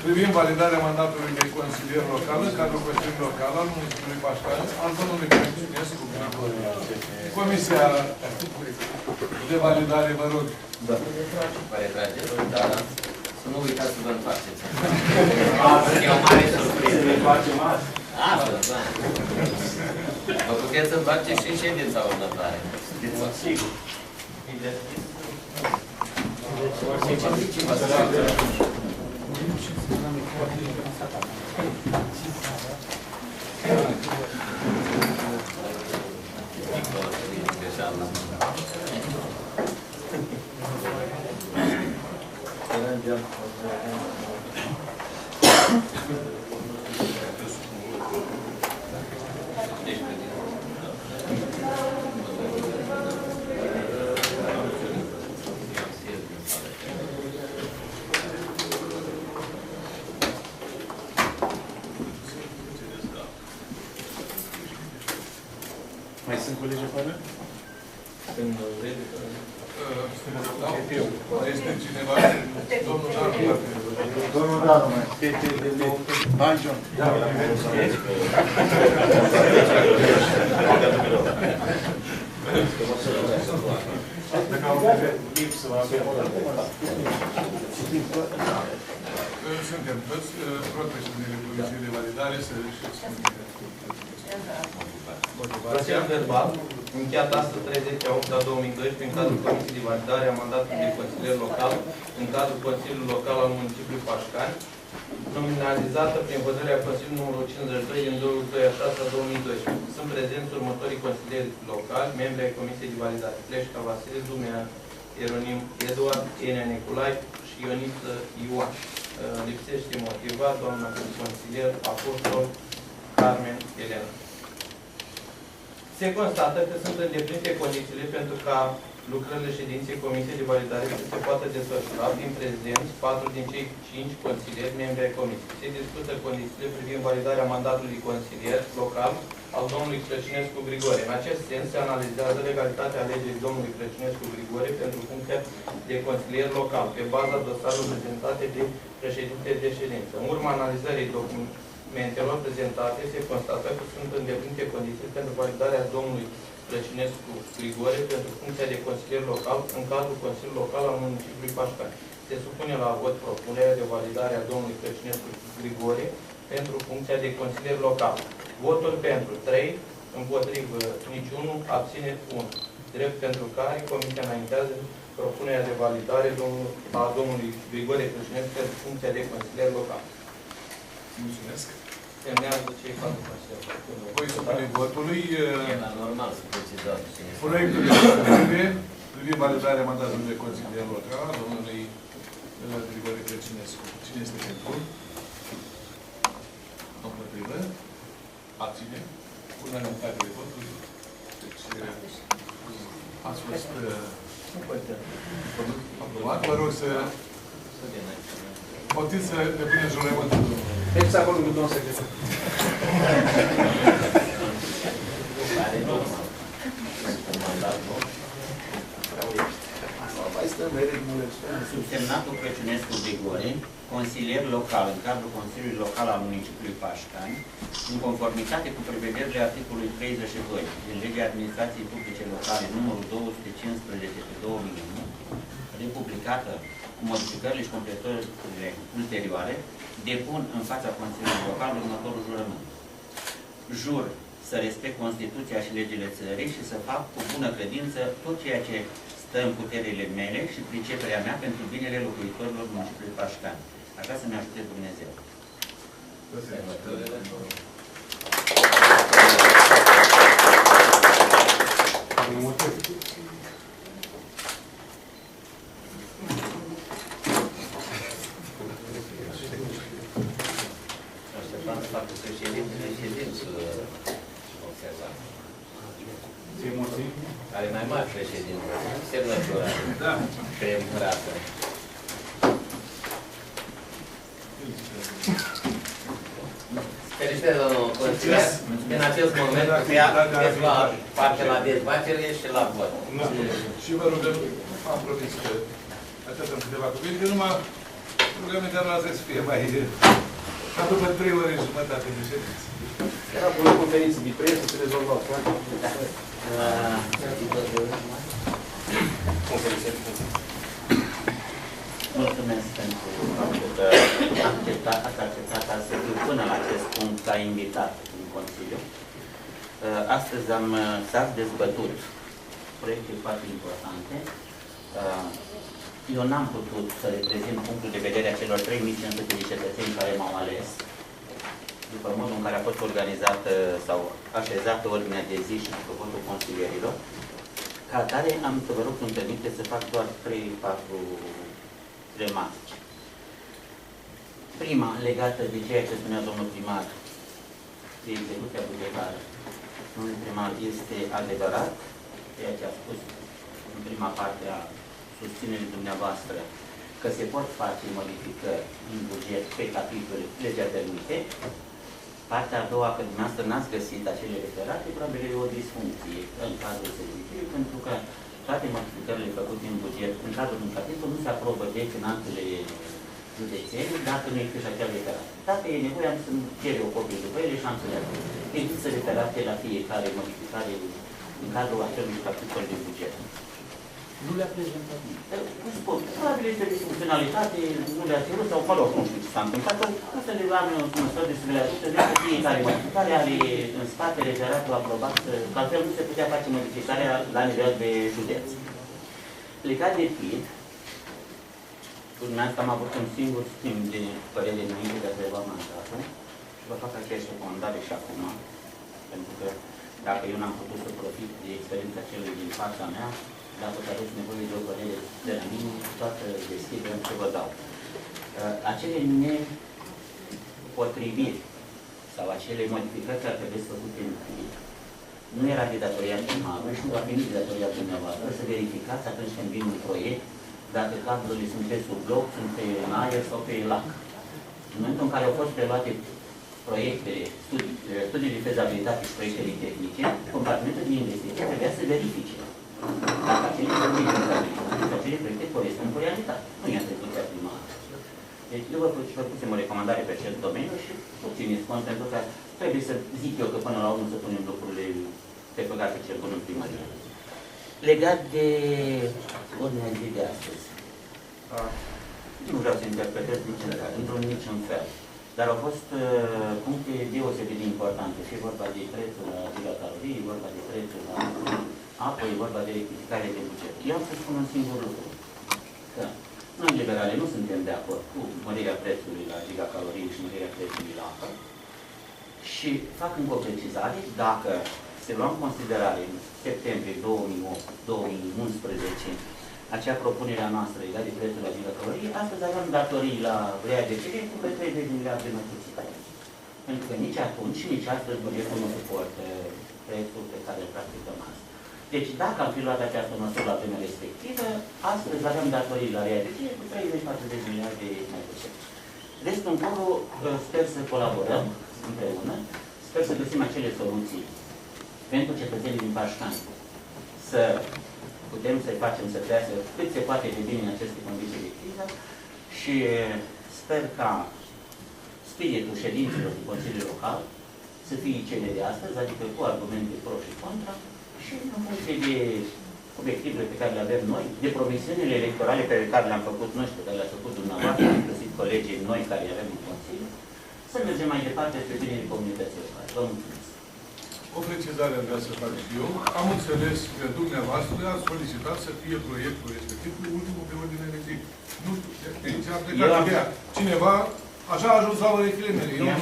Privind validarea mandatului de consilier local în cadrul Consiliului Local al municipiului Pașcani, al domnului Crăciunescu. Comisia de validare, vă rog. Da. Vă retrageți, dar să nu uitați să vă întoarceți. E o mare surpriză. Asta, da. Vă puteți întoarce și în ședința următoare. Sigur. Mai sunt colegi afară? Mai este cineva? Domnul Danu. Domnul Danu, mai. Hai, John. Dacă am lipsă, va avea Suntem toți. Rog președintele Comisiei de Validare să își expună. Proces verbal, încheiat astăzi 30/8/2012 în cadrul Comisiei de Validare a mandatului de consilier local în cadrul Consiliului Local al municipiului Pașcani, nominalizată prin hotărârea Consiliului numărul 52 din 22/6/2012. Sunt prezenți următorii consilieri locali, membri ai Comisiei de Validare: Pleșca Vasile, Dumea Ieronim Eduard, Enea Nicolai și Ioniță Ioan. Lipsește motivat doamna consilier Apostol Carmen Elena. Se constată că sunt îndeplinite condițiile pentru ca lucrările ședinței Comisiei de Validare să se poată desfășura prin prezenți 4 din cei 5 consilieri membri ai Comisiei. Se discută condițiile privind validarea mandatului de consilier local al domnului Crăciunescu Grigore. În acest sens se analizează legalitatea alegerii domnului Crăciunescu Grigore pentru funcția de consilier local, pe baza dosarului prezentate de președinte de ședință. În urma analizării documentelor prezentate, se constată că sunt îndeplinite condiții pentru validarea domnului Crăciunescu Grigore pentru funcția de consilier local în cadrul Consiliului Local al municipiului Pașcani. Se supune la vot propunerea de validare a domnului Crăciunescu Grigore pentru funcția de consilier local. Votul pentru 3, împotrivă niciunul, abține 1. Drept pentru care Comisia înaintează propunerea de validare a domnului Grigore Crăciunescu pentru funcția de consilier local. Mulțumesc. Semnează cei 4 consilieri. Voi supune votului E la normal să precizați. proiectul de hotărâre privind validarea mandatului de consilier local al domnului Grigore Crăciunescu. Cine este pentru? Împotrivă? Abține? Unanimitate de voturi. Deci ați fost aprobat. Vă rog să poftiți să depuneți jurământul. Deci acolo cu domnul secretar. Subsemnatul Crăciunescu Grigore, consilier local în cadrul Consiliului Local al municipiului Pașcani, în conformitate cu prevederile articolului 32 din Legea Administrației Publice Locale numărul 215/2001, republicată cu modificările și completările ulterioare, depun în fața Consiliului Local următorul jurământ. Jur să respect Constituția și legile țării și să fac cu bună credință tot ceea ce stă în puterile mele și priceperea mea pentru binele locuitorilor municipiului Pașcani. Așa să-mi ajute Dumnezeu. Așteptam să facă președintele ședință observat. Emoții? Are mai mari președinte. Semnătura. Da. Preemărată. Felicitări, domnul consilier. În acest moment, veți lua parte la dezbatere și la vot. Și vă rugăm, am promis că Atât în câteva cuvinte, numai rugămintea noastră să fie mai... ca după 3 ore jumătate de ședință. Era bună conferință de presă, se rezolvau toate. Conferință de presă. Mulțumesc pentru faptul că ați acceptat să fiu până la acest punct ca invitat în Consiliu. Astăzi s-a dezbătut proiecte foarte importante. Eu n-am putut să reprezint punctul de vedere a celor 3500 de cetățeni care m-au ales, după modul în care a fost organizată sau așezată ordinea de zi și după votul consilierilor. Ca atare, am să vă rog să-mi permite să fac doar 3-4 remarci. Prima, legată de ceea ce spunea domnul primar, de execuția bugetară. Domnul primar, este adevărat ceea ce a spus în prima parte a susținerii dumneavoastră, că se pot face modificări în buget pe capitole legea permite. Partea a doua, că dumneavoastră n-ați găsit acele referate, probabil e o disfuncție în cadrul serviciului, pentru că toate modificările făcute în buget, în cadrul unui capitol, nu se aprobă de finanțele județene, dacă nu există și acea referate. Dacă e nevoie, am să-mi cere o copie după ele și am să le aduc. Există referate la fiecare modificare în cadrul acelui capitol de buget. Nu le-a prezentat nimeni. Cum spun, probabil este disfuncționalitate, nu le-a cerut sau, mă rog, nu știu ce s-a întâmplat, o să le am în măsură de să le aducă, de fiecare modificare are în spate referatul aprobat, că altfel nu se putea face modificarea la nivel de județ. Legat de PIB, dumneavoastră am avut un singur schimb de părere înainte de a prelua mandatul și vă fac aceeași recomandare și acum, pentru că dacă eu n-am putut să profit de experiența celui din fața mea, dacă aveți nevoie de o părere de la mine, toată deschiderea ce vă dau. Acele nepotriviri sau acele modificări care trebuie să făcute în PIB, nu era de datoria primarului și nu va fi nici de datoria dumneavoastră să verificați atunci când vin un proiect dacă cablurile sunt pe sub bloc, sunt pe aer sau pe lac. În momentul în care au fost preluate proiectele, studii de fezabilitate și proiectele tehnice, compartimentul de investiție trebuia să verifice dacă acele proiecte corespund cu realitate. Nu i-a trecut pe primară. Deci eu vă făcusem o recomandare pe acest domeniu și țineți cont, pentru că trebuie să zic eu că până la urmă să punem lucrurile pe păcate cel bun în primărie. Legat de ordinea zi de astăzi, nu vreau să interpretez într-un niciun fel, dar au fost puncte deosebit de importante. Și vorba de prețul la gigacalorii, vorba de prețul la apă, e vorba de rectificare de buget. Eu am să spun un singur lucru, că noi, liberale, nu suntem de acord cu mărirea prețului la gigacalorii și mărirea prețului la apă și fac încă o precizare, dacă se lua în considerare în septembrie 2011 acea propunere a noastră legată de prețul la gigacalorii, astăzi avem datorii la READC cu 30 de miliarde notificate. Pentru că nici atunci și nici astăzi bugetul nu suportă prețul pe care îl practicăm astăzi. Deci dacă am fi luat această măsură la vremea respectivă, astăzi avem datorii la READC cu 30-40 miliarde mai puțin. Restul în coro, sper să colaborăm împreună, sper să găsim acele soluții pentru cetățenii din Pașcani, să putem să-i facem să crească cât se poate de bine în aceste condiții de criză și sper ca spiritul ședințelor din Consiliul Local să fie cele de astăzi, adică cu argumente pro și contra, și în funcție de obiectivele pe care le avem noi, de promisiunile electorale pe care le-am făcut noi și pe care le-ați făcut dumneavoastră, inclusiv colegii noi care le avem în Consiliu, să mergem mai departe spre binele comunității locale. Vă mulțumesc. O precizare am vrea să fac și eu. Am înțeles că dumneavoastră ați solicitat să fie proiectul respectiv cu ultimul pe ordine de zi. Nu știu, aici am plecat ideea. Cineva așa a ajuns la urechile mele. Eu am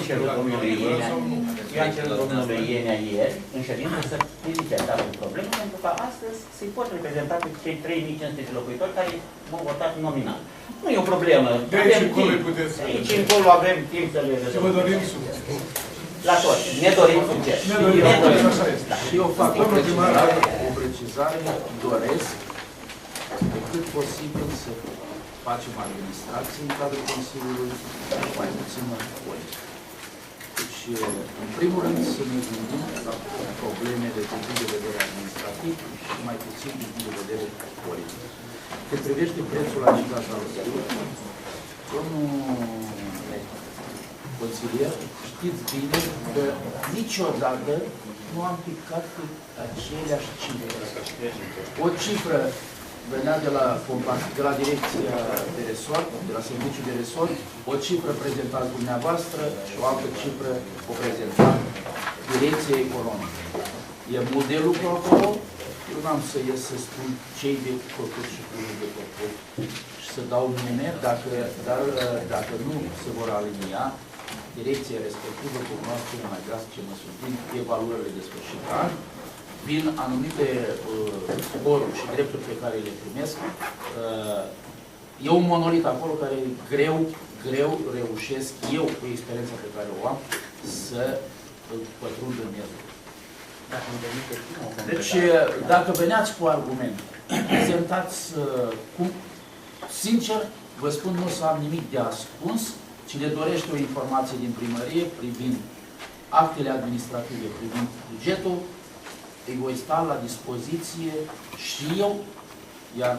cerut domnului Ienea ieri, în ședință, să ridice această problemă, pentru că astăzi se pot reprezenta pe cei 3500 de locuitori care m-au votat nominal. Nu e o problemă. De aici încolo puteți. De aici încolo avem timp să le rezolvăm. Și vă dorim succes. La toți. Ne dorim succes. Ne dorim succes, așa este. Și eu fac o precizare, doresc pe cât posibil să facem administrație în cadrul Consiliului mai puțină politică. Deci, în primul rând, să ne gândim la problemele din punct de vedere administrativ și mai puțin din punct de vedere politic. cât privește prețul la gigajalul, domnul consilier, știți bine că niciodată nu am picat cu aceleași cifre. O cifră venea de la direcția de resort, de la serviciul de resort, o cifră prezentați dumneavoastră și o altă cifră o prezentați direcția economică. E mult de lucru acolo, eu n-am să ies să spun ce-i de făcut și cum e de făcut și să dau nume, dar dacă nu se vor alinia, direcția respectivă cunoaște cele mai drastice măsuri. Vin evaluările de sfârșit de an, vin anumite sporuri și drepturi pe care le primesc. E un monolit acolo care greu reușesc eu, cu experiența pe care o am, să pătrund în el. Deci, dacă veneați cu argumente, prezentați cum, sincer, vă spun, nu să am nimic de ascuns. Cine dorește o informație din primărie privind actele administrative, privind bugetul, îi voi sta la dispoziție și eu, iar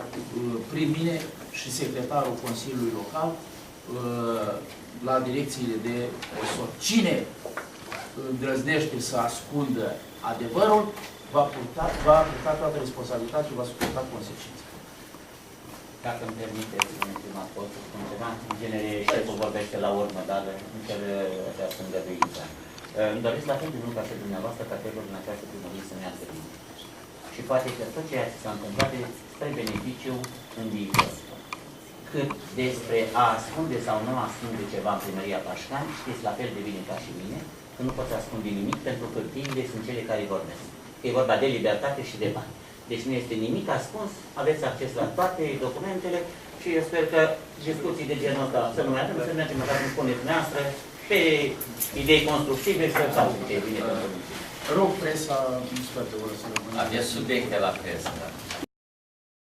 prin mine și secretarul Consiliului Local, la direcțiile de resort. Cine îndrăznește să ascundă adevărul, va purta toată responsabilitatea și va suporta consecințe. Dacă îmi permiteți, ultima pot să spun ceva, în genere șeful vorbește la urmă, dar îmi cer această îngăduință. Îmi doresc la fel de mult ca și dumneavoastră ca celor din această primărie să meargă bine. Și poate că tot ceea ce s-a întâmplat spre beneficiu în viitor. Cât despre a ascunde sau nu ascunde ceva în primăria Pașcani, știți la fel de bine ca și mine, că nu poți ascunde nimic pentru că hârtiile sunt cele care vorbesc. Că e vorba de libertate și de bani. Deci nu este nimic ascuns, aveți acces la toate documentele și eu sper că discuții de genul ăsta să nu mai avem, să mergem, așa cum spuneți dumneavoastră, pe idei constructive și să facem ce e bine pentru mine. Rog presa, nu sper că vor să rămână. Aveți subiecte la presă.